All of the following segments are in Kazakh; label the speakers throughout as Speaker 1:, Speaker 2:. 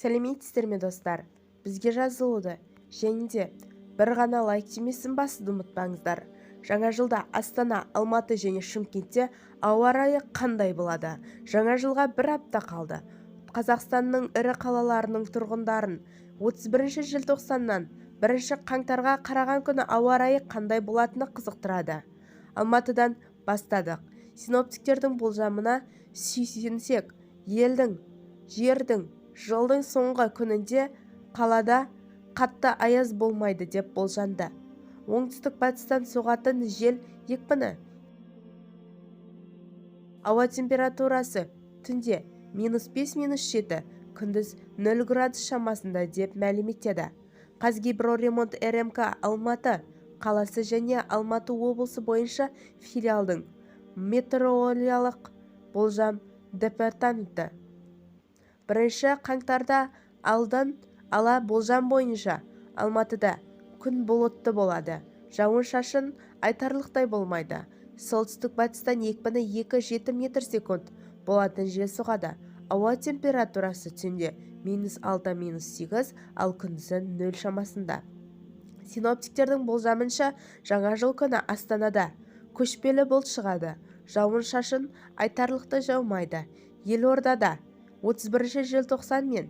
Speaker 1: Сәлеметсіздер ме достар? Бізге жазылуды және де бір ғана лайк түймесін басуды ұмытпаңыздар. Жаңа жылда Астана, Алматы және Шымкентте ауа райы қандай болады? Жаңа жылға бір апта қалды. Қазақстанның ірі қалаларының тұрғындарын 31 желтоқсаннан 1 қаңтарға қараған күні ауа райы қандай болатыны қызықтырады. Алматыдан бастадық. Синоптиктердің болжамына сүйенсек, жердің жылдың соңғы күнінде қалада қатты аяз болмайды деп болжанды. Оңтүстік-батыстан соғатын жел екпіні. Ауа температурасы түнде -5, -7, күндіз 0 градус шамасында деп мәлім етеді. Қазгидроремонт РМК Алматы қаласы және Алматы облысы бойынша филиалдың метеорологиялық болжам департаменті 1 қаңтарда алдын ала болжам бойынша Алматыда күн бұлтты болады, жауын-шашын айтарлықтай болмайды. Солтүстік-батыстан екпіні 2-7 метр/секунд болатын жел соғады. Ауа температурасы түнде -6, -8, ал күндізі 0 шамасында. Синоптиктердің болжамынша жаңа жыл күні Астанада көшпелі бұлт шығады, жауын-шашын айтарлықтай жаумайды. Елордада 31 желтоқсан мен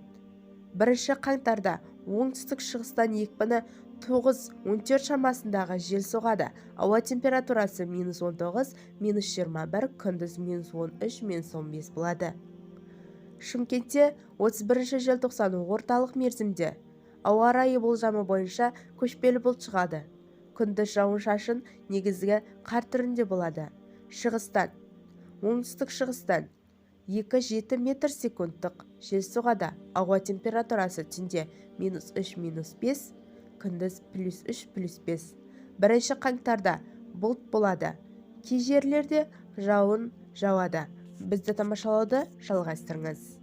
Speaker 1: 1 қаңтарда оңтүстік-шығыстан екпіні 9-14 шамасындағы жел соғады. Ауа температурасы -19, -21, күндіз -13, -15 болады. Шымкентте 31 желтоқсан орталық мерзімде ауа райы болжамы бойынша көшпелі бұлт шығады. Күндіз жауын-шашын негізгі қар түрінде болады. Шығыстан, оңтүстік-шығыстан 2-7 метр/секундтық жел соғады. Ауа температурасы түнде -3, -5, күндіз +3, +5. 1 қаңтарда бұлт болады. Кей жерлерде жауын жауады. Бізді тамашалауды жалғастырыңыз.